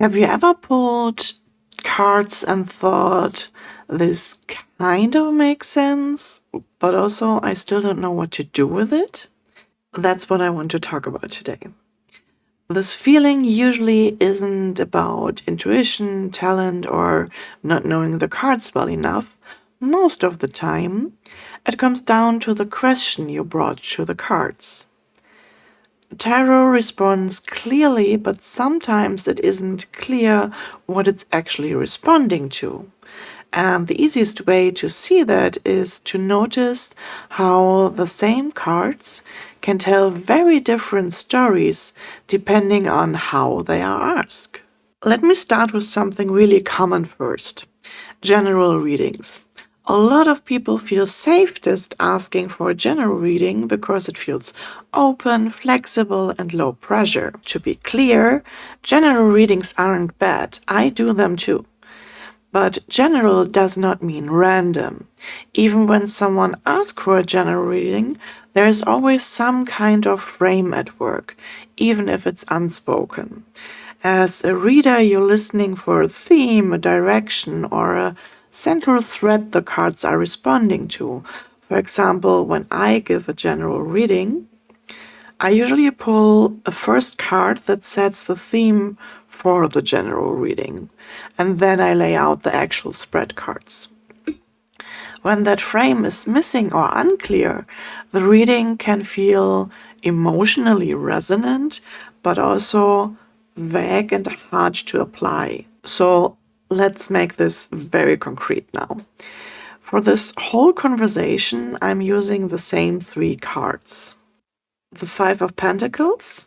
Have you ever pulled cards and thought, this kind of makes sense, but also I still don't know what to do with it? That's what I want to talk about today. This feeling usually isn't about intuition, talent, or not knowing the cards well enough. Most of the time, it comes down to the question you brought to the cards. Tarot responds clearly, but sometimes it isn't clear what it's actually responding to. And the easiest way to see that is to notice how the same cards can tell very different stories depending on how they are asked. Let me start with something really common first. General readings. A lot of people feel safest asking for a general reading because it feels open, flexible, and low pressure. To be clear, general readings aren't bad. I do them too. But general does not mean random. Even when someone asks for a general reading, there is always some kind of frame at work, even if it's unspoken. As a reader, you're listening for a theme, a direction, or a central thread the cards are responding to. For example, when I give a general reading, I usually pull a first card that sets the theme for the general reading, and then I lay out the actual spread cards. When that frame is missing or unclear, the reading can feel emotionally resonant, but also vague and hard to apply. So let's make this very concrete now. For this whole conversation, I'm using the same 3 cards. The 5 of Pentacles,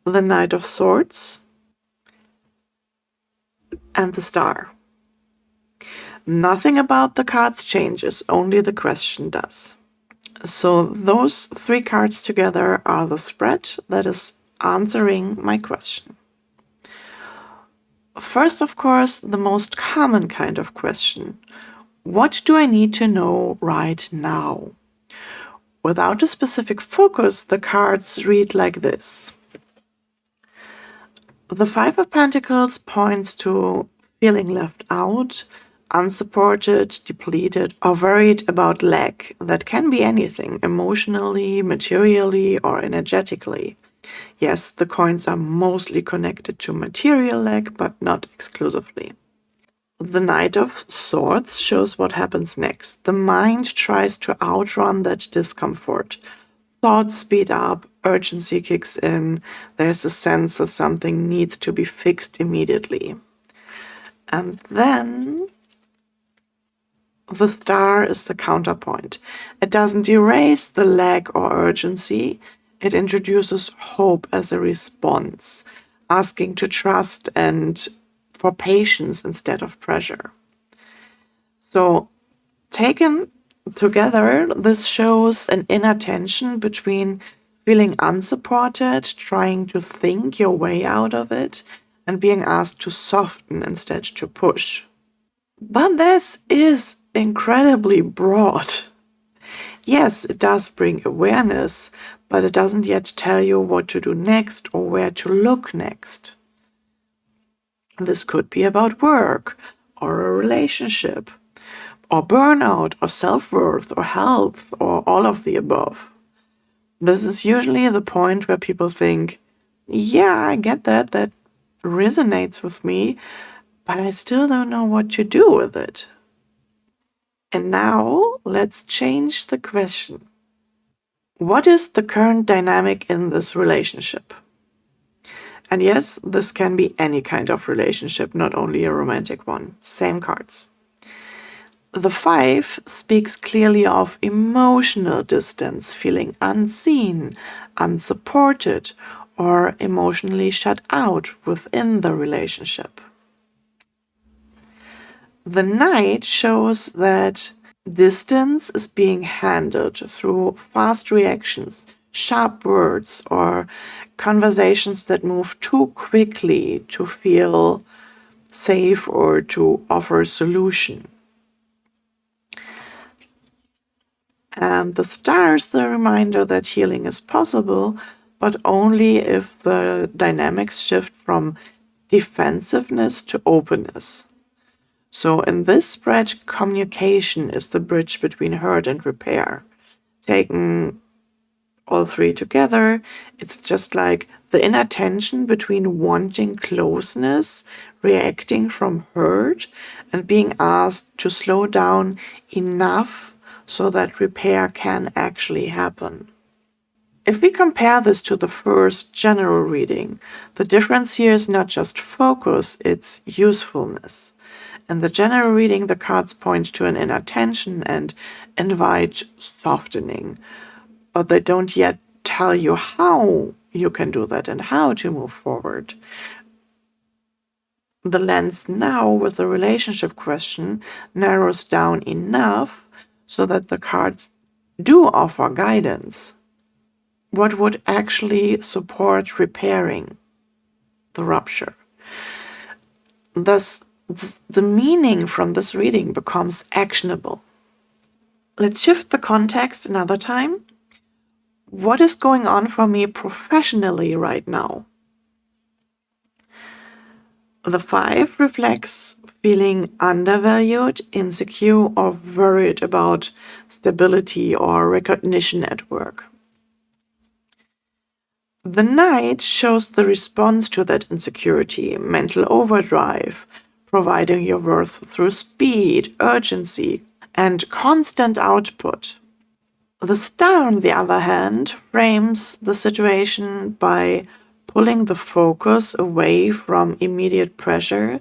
the Knight of Swords, and the Star. Nothing about the cards changes, only the question does. So those 3 cards together are the spread that is answering my question. First, of course, the most common kind of question. What do I need to know right now? Without a specific focus, the cards read like this. The 5 of Pentacles points to feeling left out, unsupported, depleted, or worried about lack. That can be anything, emotionally, materially, or energetically. Yes, the coins are mostly connected to material lack, but not exclusively. The Knight of Swords shows what happens next. The mind tries to outrun that discomfort. Thoughts speed up, urgency kicks in, there's a sense that something needs to be fixed immediately. And then the Star is the counterpoint. It doesn't erase the lack or urgency, it introduces hope as a response, asking to trust and for patience instead of pressure. So, taken together, this shows an inner tension between feeling unsupported, trying to think your way out of it, and being asked to soften instead to push. But this is incredibly broad. Yes, it does bring awareness, but it doesn't yet tell you what to do next or where to look next. This could be about work, or a relationship, or burnout, or self-worth, or health, or all of the above. This is usually the point where people think, yeah, I get that resonates with me, but I still don't know what to do with it. And now let's change the question. What is the current dynamic in this relationship? And yes, this can be any kind of relationship, not only a romantic one. Same cards. The 5 speaks clearly of emotional distance, feeling unseen, unsupported, or emotionally shut out within the relationship. The Knight shows that distance is being handled through fast reactions, sharp words, or conversations that move too quickly to feel safe or to offer a solution. And the Star is the reminder that healing is possible, but only if the dynamics shift from defensiveness to openness. So in this spread, communication is the bridge between hurt and repair. Taken all three together, it's just like the inner tension between wanting closeness, reacting from hurt, and being asked to slow down enough so that repair can actually happen. If we compare this to the first general reading, the difference here is not just focus, it's usefulness. In the general reading, the cards point to an inner tension and invite softening, but they don't yet tell you how you can do that and how to move forward. The lens now with the relationship question narrows down enough so that the cards do offer guidance. What would actually support repairing the rupture? Thus, the meaning from this reading becomes actionable. Let's shift the context another time. What is going on for me professionally right now? The 5 reflects feeling undervalued, insecure, or worried about stability or recognition at work. The Knight shows the response to that insecurity, mental overdrive, providing your worth through speed, urgency, and constant output. The Star, on the other hand, frames the situation by pulling the focus away from immediate pressure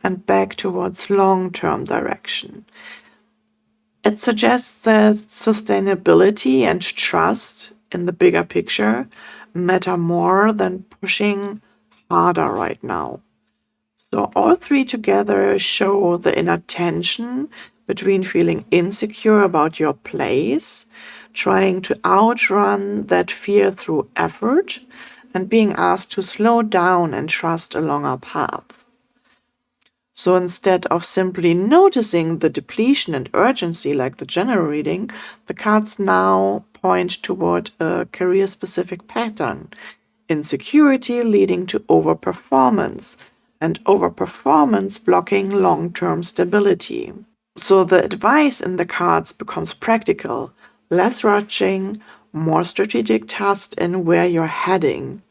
and back towards long-term direction. It suggests that sustainability and trust in the bigger picture matter more than pushing harder right now. So all three together show the inner tension between feeling insecure about your place, trying to outrun that fear through effort, and being asked to slow down and trust a longer path. So instead of simply noticing the depletion and urgency like the general reading, the cards now point toward a career-specific pattern. Insecurity leading to overperformance, and overperformance blocking long-term stability. So the advice in the cards becomes practical, less rushing, more strategic trust in where you're heading.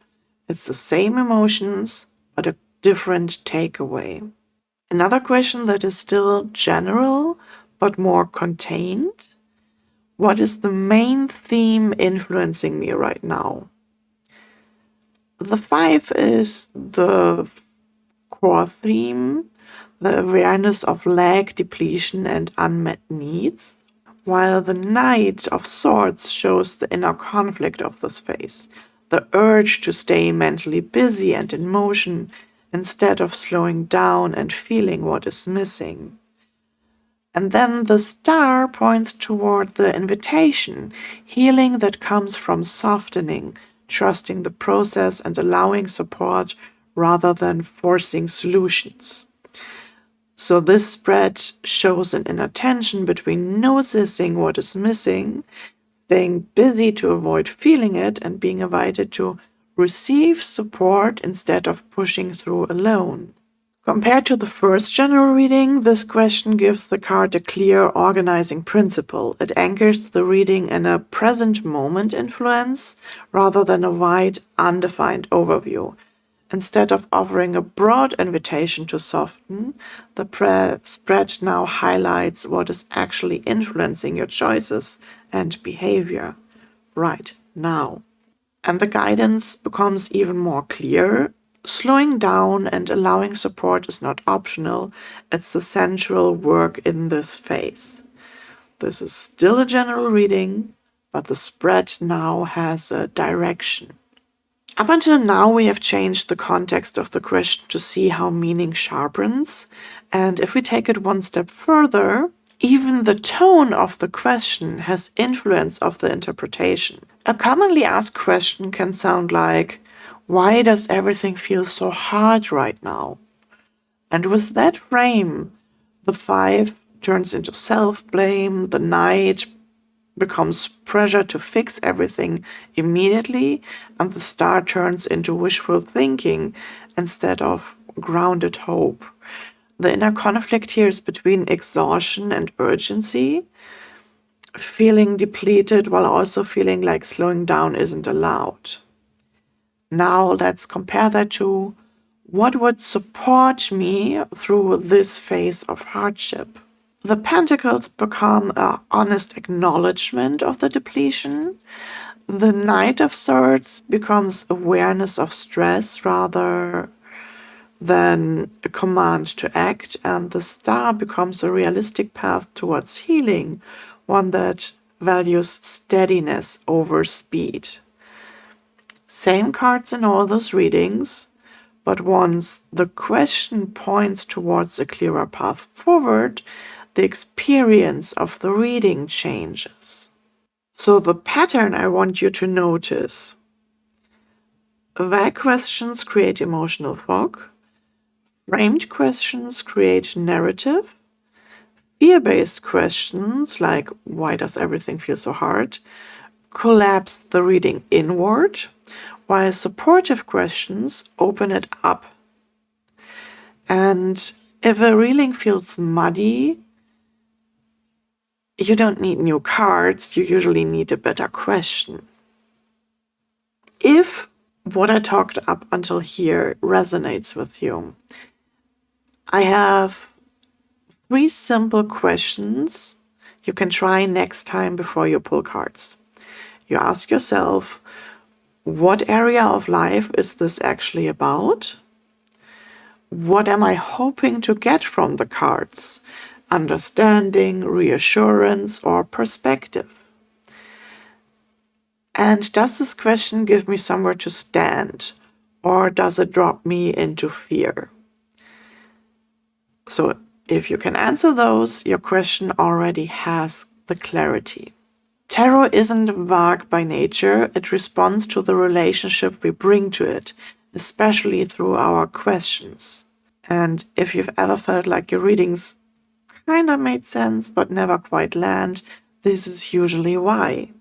It's the same emotions, but a different takeaway. Another question that is still general, but more contained. What is the main theme influencing me right now? The 5 is the core theme, the awareness of lack, depletion, and unmet needs, while the Knight of Swords shows the inner conflict of this phase, the urge to stay mentally busy and in motion instead of slowing down and feeling what is missing. And then the Star points toward the invitation, healing that comes from softening, trusting the process and allowing support rather than forcing solutions. So this spread shows an inner tension between noticing what is missing, staying busy to avoid feeling it, and being invited to receive support instead of pushing through alone. Compared to the first general reading, this question gives the card a clear organizing principle. It anchors the reading in a present moment influence rather than a wide, undefined overview. Instead of offering a broad invitation to soften, the spread now highlights what is actually influencing your choices and behavior right now. And the guidance becomes even more clear. Slowing down and allowing support is not optional, it's the central work in this phase. This is still a general reading, but the spread now has a direction. Up until now, we have changed the context of the question to see how meaning sharpens, and if we take it one step further, even the tone of the question has influence of the interpretation. A commonly asked question can sound like, why does everything feel so hard right now? And with that frame, the 5 turns into self-blame, the Knight becomes pressure to fix everything immediately, and the star turns into wishful thinking instead of grounded hope. The inner conflict here is between exhaustion and urgency, feeling depleted while also feeling like slowing down isn't allowed. Now let's compare that to what would support me through this phase of hardship. The pentacles become an honest acknowledgement of the depletion. The Knight of Swords becomes awareness of stress rather than a command to act, and the Star becomes a realistic path towards healing, one that values steadiness over speed. Same cards in all those readings, but once the question points towards a clearer path forward, the experience of the reading changes. So the pattern I want you to notice: vague questions create emotional fog, framed questions create narrative, fear-based questions like why does everything feel so hard collapse the reading inward, while supportive questions open it up. And if a reading feels muddy, you don't need new cards, you usually need a better question. If what I talked up until here resonates with you, I have 3 simple questions you can try next time before you pull cards. You ask yourself, what area of life is this actually about? What am I hoping to get from the cards? Understanding, reassurance, or perspective? And does this question give me somewhere to stand, or does it drop me into fear? So if you can answer those, your question already has the clarity. Tarot isn't vague by nature, it responds to the relationship we bring to it, especially through our questions. And if you've ever felt like your readings kind of made sense but never quite land, this is usually why.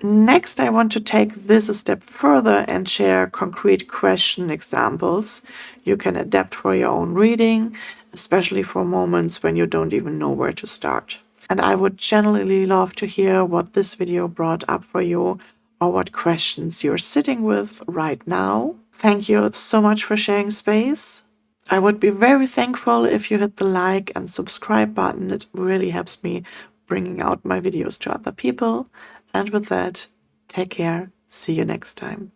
Next, I want to take this a step further and share concrete question examples you can adapt for your own reading, especially for moments when you don't even know where to start. And I would genuinely love to hear what this video brought up for you or what questions you're sitting with right now. Thank you so much for sharing space. I would be very thankful if you hit the like and subscribe button. It really helps me bringing out my videos to other people. And with that, take care. See you next time.